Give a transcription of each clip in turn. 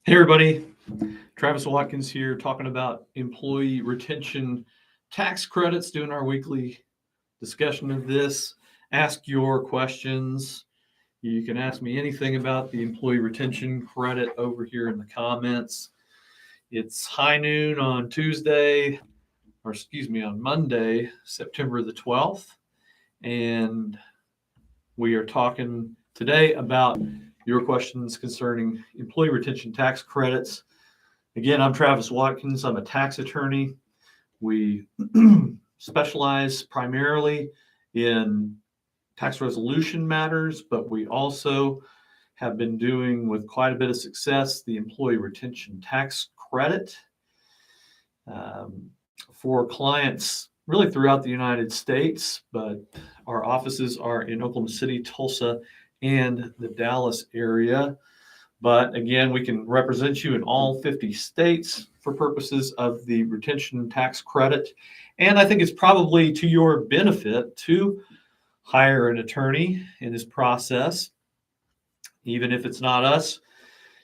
Hey everybody, Travis Watkins here talking about employee retention tax credits, doing our weekly discussion of this. Ask your questions. You can ask me anything about the employee retention credit over here in the comments. It's high noon on on Monday, September the 12th, and we are talking today about your questions concerning employee retention tax credits. Again, I'm Travis Watkins. I'm a tax attorney. We specialize primarily in tax resolution matters, but we also have been doing with quite a bit of success the employee retention tax credit for clients really throughout the United States, but our offices are in Oklahoma City, Tulsa, and the Dallas area. But again, we can represent you in all 50 states for purposes of the retention tax credit. And I think it's probably to your benefit to hire an attorney in this process. Even if it's not us,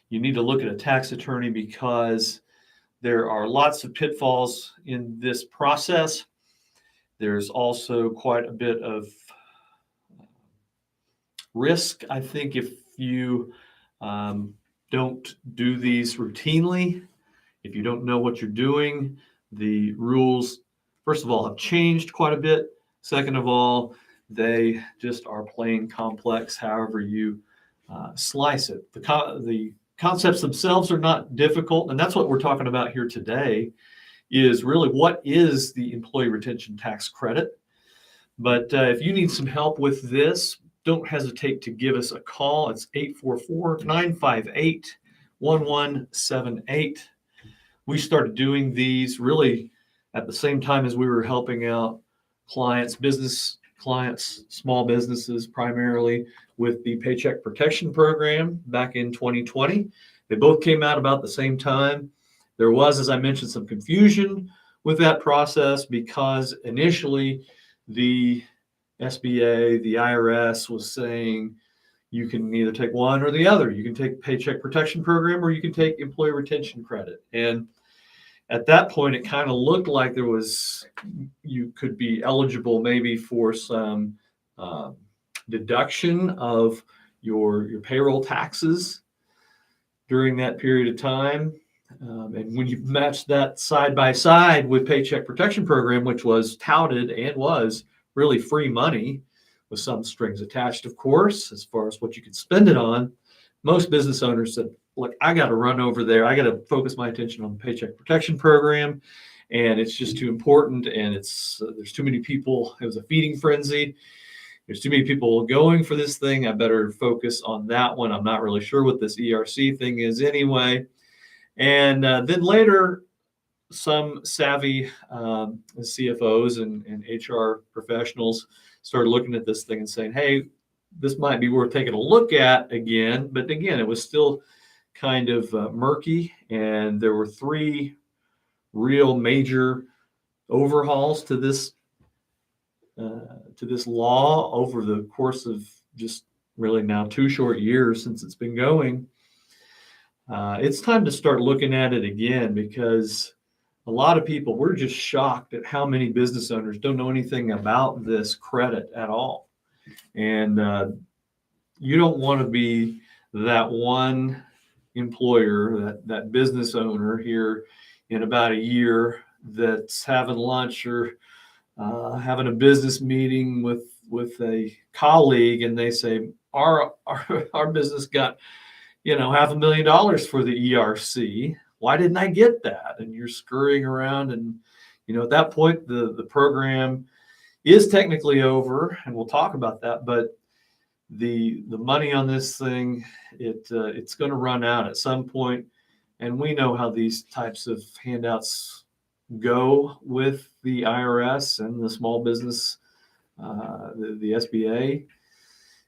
you need to look at a tax attorney because there are lots of pitfalls in this process. There's also quite a bit of risk, I think, if you don't do these routinely. If you don't know what you're doing, the rules, first of all, have changed quite a bit. Second of all, they just are plain complex, however you slice it. The concepts themselves are not difficult, and that's what we're talking about here today, is really what is the employee retention tax credit. But if you need some help with this, don't hesitate to give us a call. It's 844-958-1178. We started doing these really at the same time as we were helping out clients, business clients, small businesses primarily, with the Paycheck Protection Program back in 2020. They both came out about the same time. There was, as I mentioned, some confusion with that process because initially the SBA, the IRS was saying you can either take one or the other. You can take Paycheck Protection Program or you can take Employee Retention Credit. And at that point, it kind of looked like you could be eligible maybe for some deduction of your payroll taxes during that period of time. And when you match that side by side with Paycheck Protection Program, which was touted and was really free money with some strings attached, of course, as far as what you could spend it on, most business owners said, look, I got to run over there. I got to focus my attention on the Paycheck Protection Program. And it's just too important. And there's too many people. It was a feeding frenzy. There's too many people going for this thing. I better focus on that one. I'm not really sure what this ERC thing is anyway. And then later, some savvy CFOs and HR professionals started looking at this thing and saying, hey, this might be worth taking a look at again. But again, it was still kind of murky. And there were three real major overhauls to this law over the course of just really now 2 short years since it's been going. It's time to start looking at it again because a lot of people, we're just shocked at how many business owners don't know anything about this credit at all. And you don't want to be that one employer, that business owner here in about a year that's having lunch or having a business meeting with a colleague, and they say, our business got $500,000 for the ERC. Why didn't I get that? And you're scurrying around, and at that point the program is technically over, and we'll talk about that. But the money on this thing, it's going to run out at some point, and we know how these types of handouts go with the IRS and the small business, the SBA.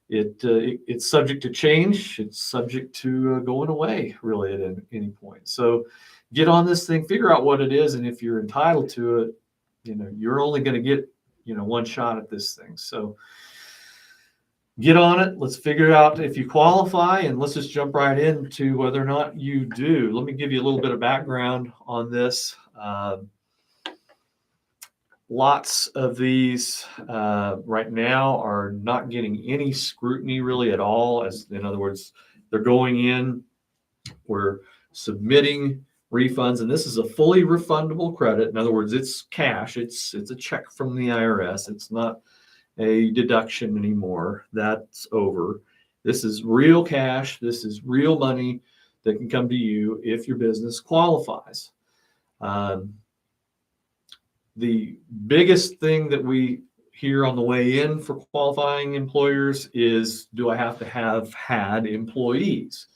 It's subject to change. It's subject to going away really at any point. So get on this thing, figure out what it is, and if you're entitled to it, you're only going to get one shot at this thing. So get on it. Let's figure out if you qualify, and let's just jump right into whether or not you do. Let me give you a little bit of background on this. Lots of these right now are not getting any scrutiny really at all. As in other words, they're going in, we're submitting refunds, and this is a fully refundable credit. In other words, it's cash. It's a check from the IRS. It's not a deduction anymore. That's over. This is real cash. This is real money that can come to you if your business qualifies. The biggest thing that we hear on the way in for qualifying employers is, do I have to have had employees?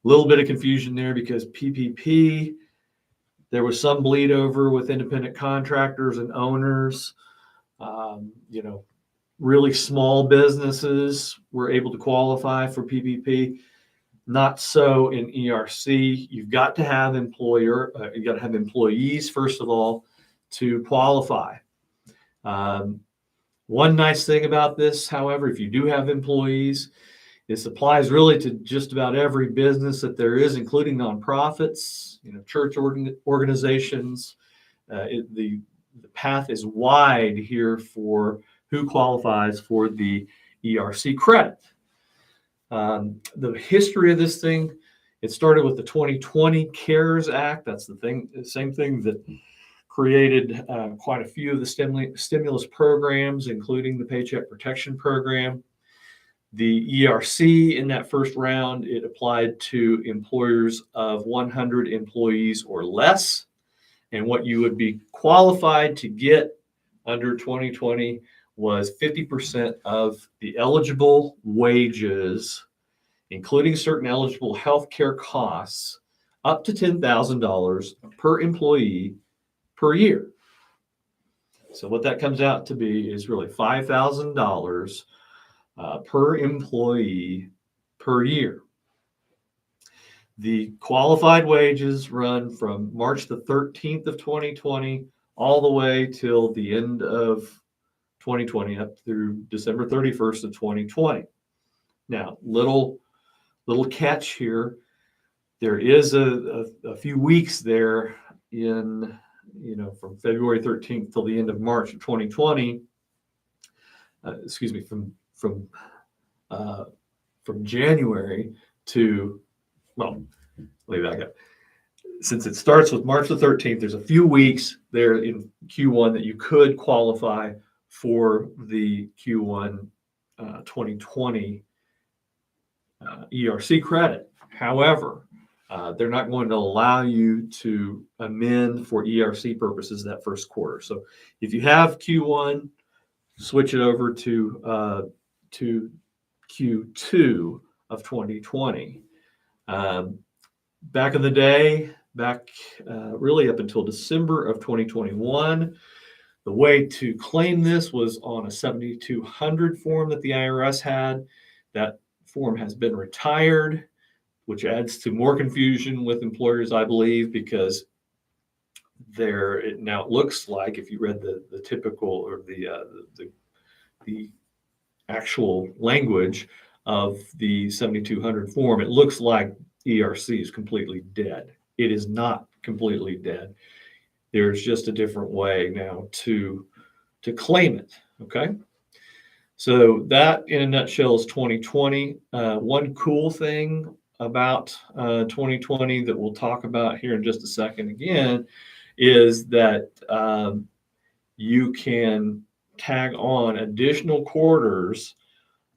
A little bit of confusion there because PPP, there was some bleed over with independent contractors and owners. Really small businesses were able to qualify for PPP. Not so in ERC. You've got to have you got to have employees first of all to qualify. One nice thing about this, however, if you do have employees, this applies really to just about every business that there is, including nonprofits, church organizations. The path is wide here for who qualifies for the ERC credit. The history of this thing, it started with the 2020 CARES Act. That's the same thing that created quite a few of the stimulus programs, including the Paycheck Protection Program. The ERC in that first round, it applied to employers of 100 employees or less. And what you would be qualified to get under 2020 was 50% of the eligible wages, including certain eligible healthcare costs, up to $10,000 per employee per year. So what that comes out to be is really $5,000 per employee per year. The qualified wages run from March the 13th of 2020 all the way till the end of 2020, up through December 31st of 2020. Now, little catch here. There is a few weeks there in, from February 13th till the end of March of 2020. From January to, let me back up. Since it starts with March the 13th, there's a few weeks there in Q1 that you could qualify for the Q1 2020 ERC credit. However, they're not going to allow you to amend for ERC purposes that first quarter. So if you have Q1, switch it over to Q2 of 2020. Back in the day, really up until December of 2021, the way to claim this was on a 7200 form that the IRS had. That form has been retired, which adds to more confusion with employers, I believe, because it now looks like, if you read the typical or the actual language of the 7200 form, it looks like ERC is completely dead. It is not completely dead. There's just a different way now to claim it. Okay. So that in a nutshell is 2020. One cool thing about 2020 that we'll talk about here in just a second again is that you can tag on additional quarters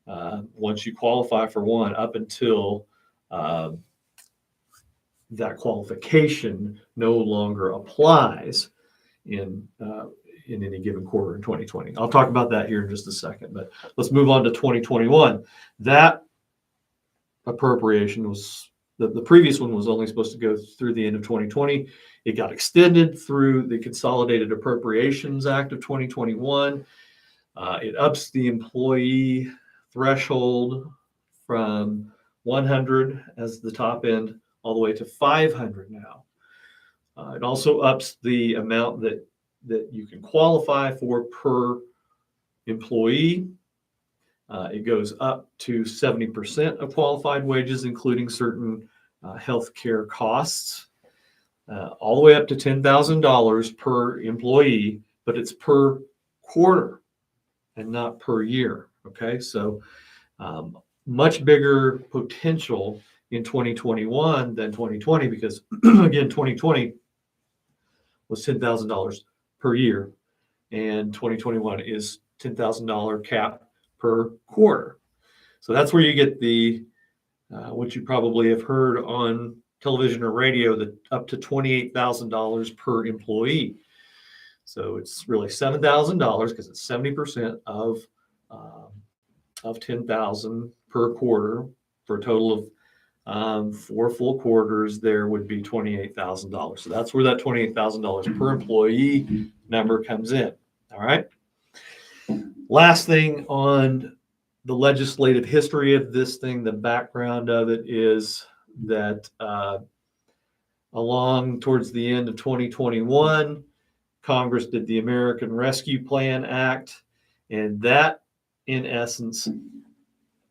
once you qualify for one up until that qualification no longer applies in any given quarter in 2020. I'll talk about that here in just a second, but let's move on to 2021. That appropriation was, the previous one was only supposed to go through the end of 2020. It got extended through the Consolidated Appropriations Act of 2021. It ups the employee threshold from 100 as the top end all the way to 500 now. It also ups the amount that you can qualify for per employee. It goes up to 70% of qualified wages, including certain health care costs, all the way up to $10,000 per employee, but it's per quarter and not per year. Okay, so much bigger potential in 2021 than 2020 because, again, 2020 was $10,000 per year, and 2021 is $10,000 cap per quarter. So that's where you get the what you probably have heard on television or radio, that up to $28,000 per employee. So it's really $7,000 because it's 70% of 10,000 per quarter, for a total of 4 full quarters. There would be $28,000. So that's where that $28,000 per employee number comes in. All right. Last thing on the legislative history of this thing, the background of it is that along towards the end of 2021, Congress did the American Rescue Plan Act, and that, in essence,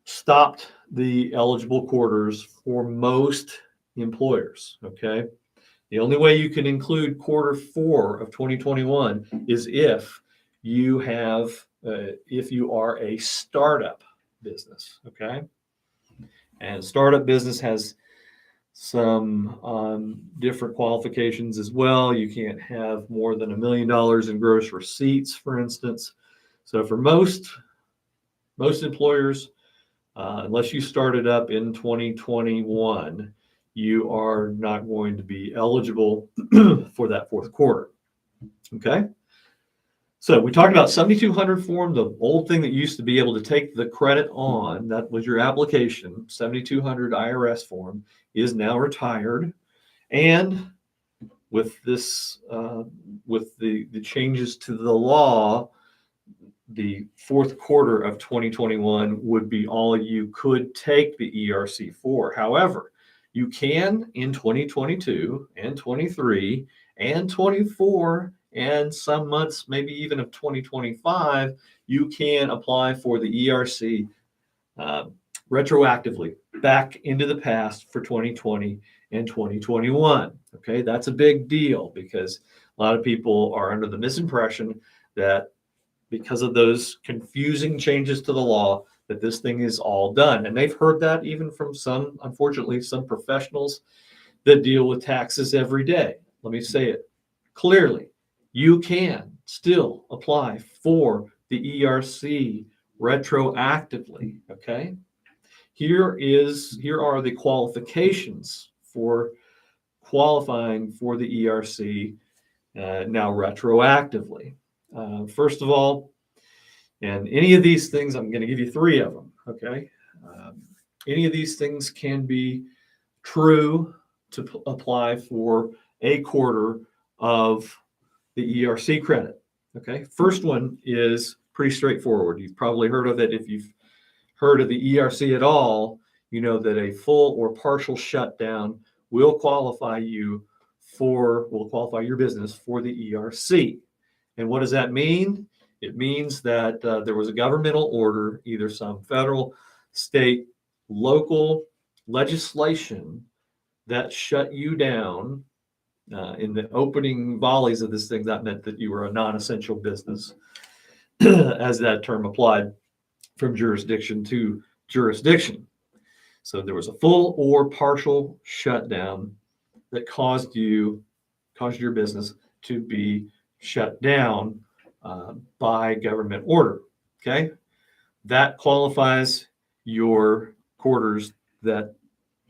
stopped the eligible quarters for most employers. Okay. The only way you can include quarter 4 of 2021 is if you are a startup business. Okay. And startup business has some different qualifications as well. You can't have more than $1 million in gross receipts, for instance. So for most employers, unless you started up in 2021, you are not going to be eligible for that fourth quarter. Okay. So we talked about 7200 form, the old thing that used to be able to take the credit on, that was your application. 7200 IRS form is now retired. And with this, with the changes to the law, the fourth quarter of 2021 would be all you could take the ERC for. However, you can in 2022 and 23 and 24 and some months, maybe even of 2025, you can apply for the ERC retroactively back into the past for 2020 and 2021. Okay, that's a big deal because a lot of people are under the misimpression that because of those confusing changes to the law, that this thing is all done. And they've heard that even from some, unfortunately, some professionals that deal with taxes every day. Let me say it clearly. You can still apply for the ERC retroactively. Okay. Here are the qualifications for qualifying for the ERC now retroactively. First of all, and any of these things, I'm going to give you 3 of them. Okay. Any of these things can be true to apply for a quarter of the ERC credit. Okay. First one is pretty straightforward. You've probably heard of it. If you've heard of the ERC at all, you know that a full or partial shutdown will qualify your business for the ERC. And what does that mean? It means that there was a governmental order, either some federal, state, local legislation that shut you down. In the opening volleys of this thing, that meant that you were a non-essential business, as that term applied from jurisdiction to jurisdiction. So there was a full or partial shutdown that caused your business to be shut down by government order. Okay, that qualifies your quarters that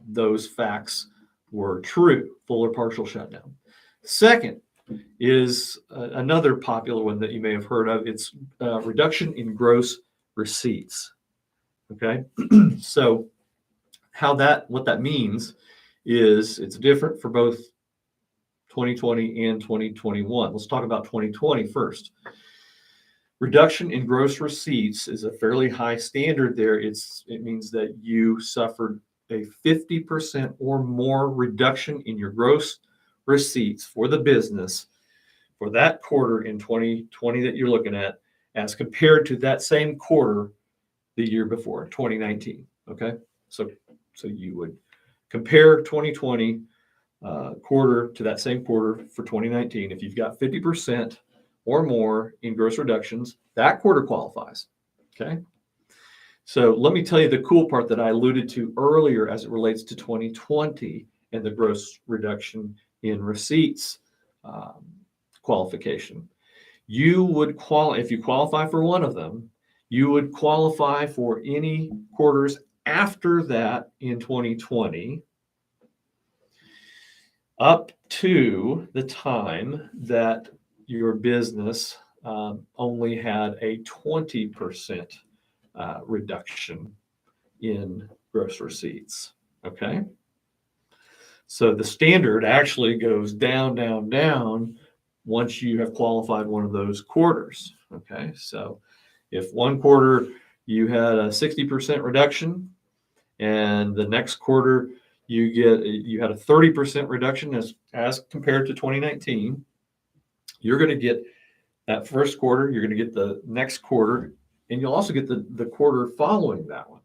those facts were true, full or partial shutdown. Second is another popular one that you may have heard of. It's reduction in gross receipts. Okay, so what that means is it's different for both 2020 and 2021. Let's talk about 2020 first. Reduction in gross receipts is a fairly high standard there. It means that you suffered a 50% or more reduction in your gross receipts for the business for that quarter in 2020 that you're looking at, as compared to that same quarter the year before, 2019. Okay, so you would compare 2020 quarter to that same quarter for 2019. If you've got 50% or more in gross reductions, that quarter qualifies. Okay. So let me tell you the cool part that I alluded to earlier as it relates to 2020 and the gross reduction in receipts qualification. You would if you qualify for one of them, you would qualify for any quarters after that in 2020 up to the time that your business only had a 20% reduction in gross receipts. Okay. So the standard actually goes down, down, down once you have qualified one of those quarters. Okay. So if one quarter you had a 60% reduction and the next quarter you had a 30% reduction as compared to 2019, you're going to get that first quarter, you're going to get the next quarter, and you'll also get the quarter following that one,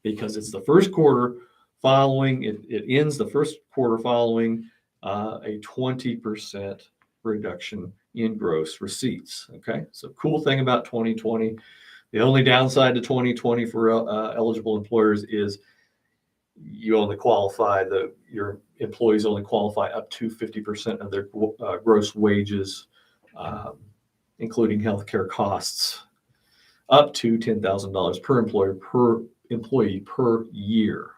because it's the first quarter following, it ends the first quarter following a 20% reduction in gross receipts. Okay, so cool thing about 2020. The only downside to 2020 for eligible employers is you only qualify, your employees only qualify up to 50% of their gross wages, including healthcare costs, up to $10,000 per employee per year.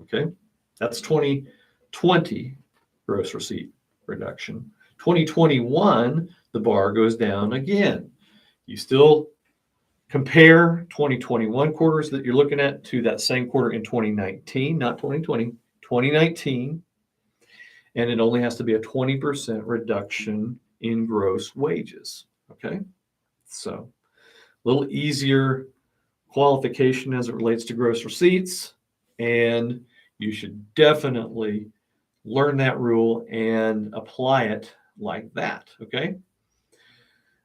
Okay, that's 2020 gross receipt reduction. 2021, the bar goes down again. You still compare 2021 quarters that you're looking at to that same quarter in 2019, not 2020, 2019, and it only has to be a 20% reduction in gross wages. Okay, so a little easier qualification as it relates to gross receipts, and you should definitely learn that rule and apply it like that. Okay,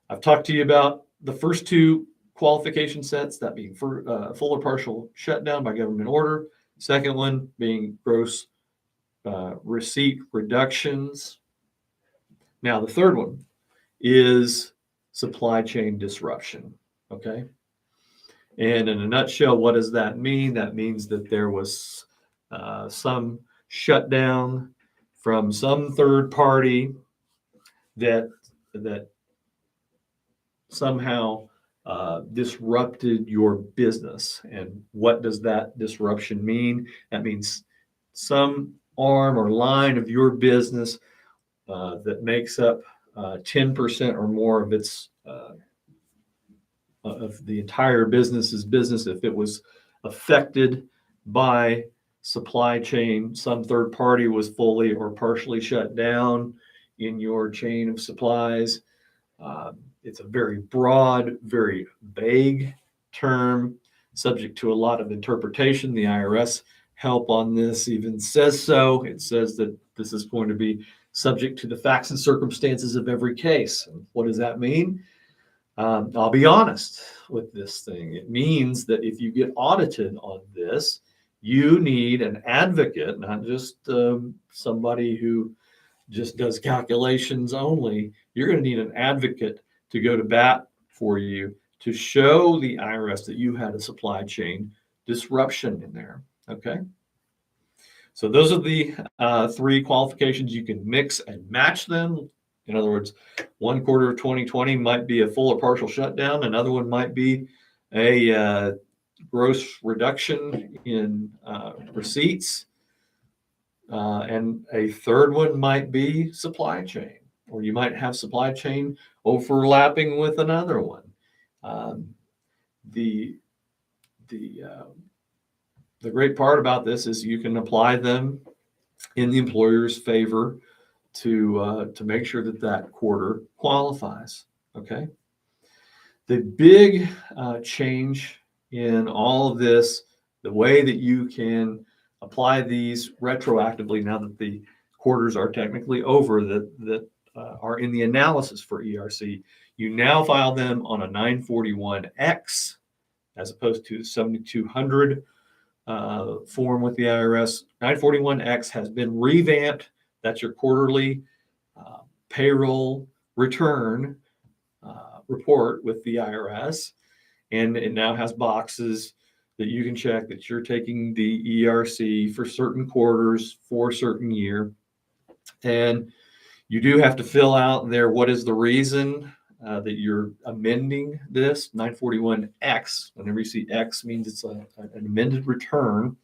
I've talked to you about the first two qualification sets, that being for full or partial shutdown by government order. Second one being gross receipt reductions. Now the third one is supply chain disruption. Okay, and in a nutshell, what does that mean? That means that there was some shutdown from some third party that somehow disrupted your business. And what does that disruption mean? That means some arm or line of your business that makes up 10% or more of its of the entire business's business. If it was affected by supply chain, some third party was fully or partially shut down in your chain of supplies. It's a very broad, very vague term, subject to a lot of interpretation. The IRS help on this even says so. It says that this is going to be subject to the facts and circumstances of every case. And what does that mean? I'll be honest with this thing. It means that if you get audited on this, you need an advocate, not just somebody who just does calculations only. You're going to need an advocate to go to bat for you to show the IRS that you had a supply chain disruption in there. Okay. So those are the three qualifications. You can mix and match them. In other words, one quarter of 2020 might be a full or partial shutdown. Another one might be a gross reduction in receipts. And a third one might be supply chain, or you might have supply chain overlapping with another one. The great part about this is you can apply them in the employer's favor to make sure that that quarter qualifies. Okay. The big change in all of this, the way that you can apply these retroactively now that the quarters are technically over, that are in the analysis for ERC, you now file them on a 941X as opposed to the 7200 form with the IRS. 941X has been revamped. That's your quarterly payroll return report with the IRS. And it now has boxes that you can check that you're taking the ERC for certain quarters for a certain year. And you do have to fill out there what is the reason that you're amending this 941X. Whenever you see X, means it's an amended return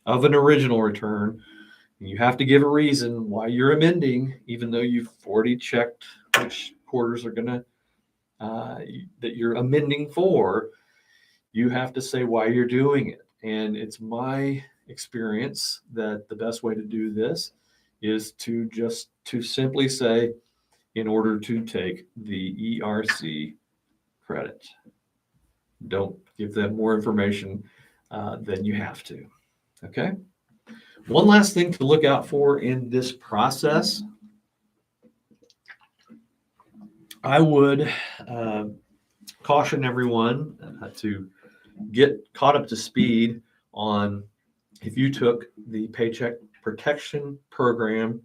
of an original return. And you have to give a reason why you're amending, even though you've already checked which quarters are going to that you're amending for. You have to say why you're doing it. And it's my experience that the best way to do this is to simply say, in order to take the ERC credit. Don't give them more information than you have to. Okay. One last thing to look out for in this process. I would caution everyone to get caught up to speed on if you took the Paycheck Protection Program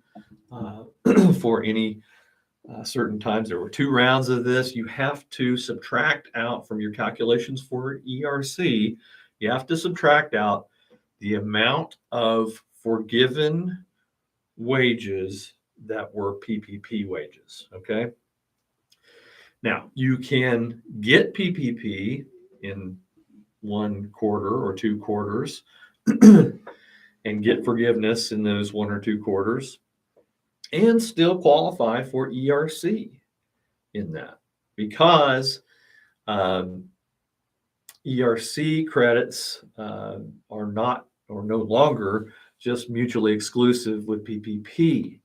for any certain times. There were 2 rounds of this. You have to subtract out from your calculations for ERC, you have to subtract out the amount of forgiven wages that were PPP wages. Okay. Now, you can get PPP in 1 quarter or 2 quarters and get forgiveness in those 1 or 2 quarters and still qualify for ERC in that, because ERC credits are not or no longer just mutually exclusive with PPP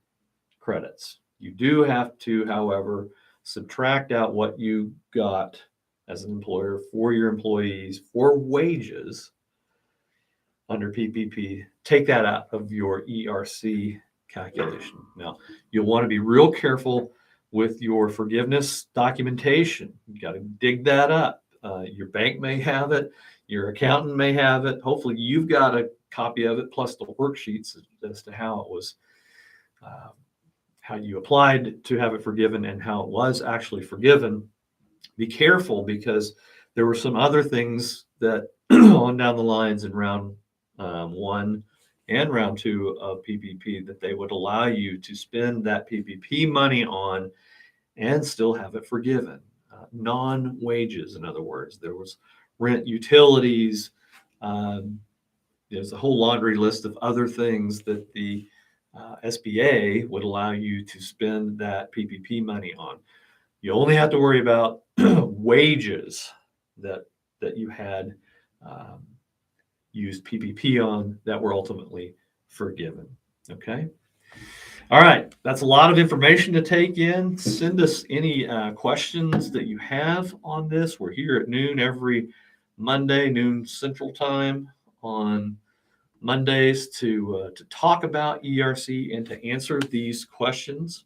credits. You do have to, however, subtract out what you got as an employer for your employees for wages under PPP. Take that out of your ERC calculation. Now, you'll want to be real careful with your forgiveness documentation. You got to dig that up. Your bank may have it, your accountant may have it. Hopefully, you've got a copy of it, plus the worksheets as to how it was, how you applied to have it forgiven and how it was actually forgiven. Be careful, because there were some other things that on down the lines in round 1 and round 2 of PPP that they would allow you to spend that PPP money on and still have it forgiven. Non-wages, in other words. There was rent, utilities. There's a whole laundry list of other things that the SBA would allow you to spend that PPP money on. You only have to worry about wages that you had used PPP on that were ultimately forgiven. Okay. All right. That's a lot of information to take in. Send us any questions that you have on this. We're here at noon every Monday, noon Central Time on Mondays to talk about ERC and to answer these questions.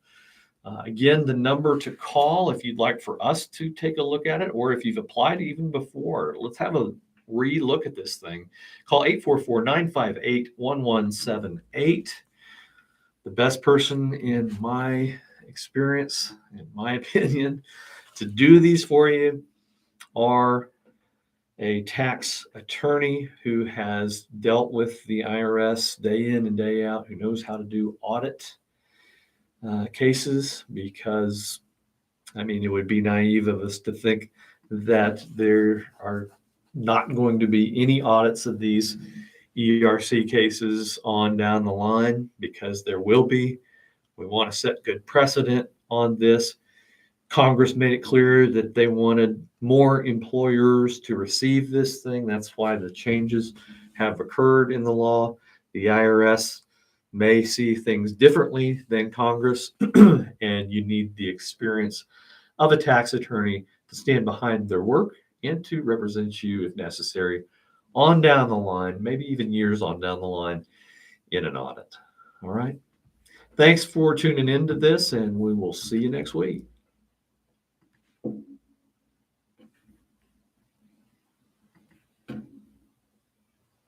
Again, the number to call if you'd like for us to take a look at it, or if you've applied even before, let's have a re-look at this thing. Call 844-958-1178. The best person, in my experience, in my opinion, to do these for you are a tax attorney who has dealt with the IRS day in and day out, who knows how to do audit cases, because, I mean, it would be naive of us to think that there are not going to be any audits of these ERC cases on down the line, because there will be. We want to set good precedent on this. Congress made it clear that they wanted more employers to receive this thing. That's why the changes have occurred in the law. The IRS may see things differently than Congress, and you need the experience of a tax attorney to stand behind their work and to represent you if necessary on down the line, maybe even years on down the line in an audit. All right. Thanks for tuning into this, and we will see you next week.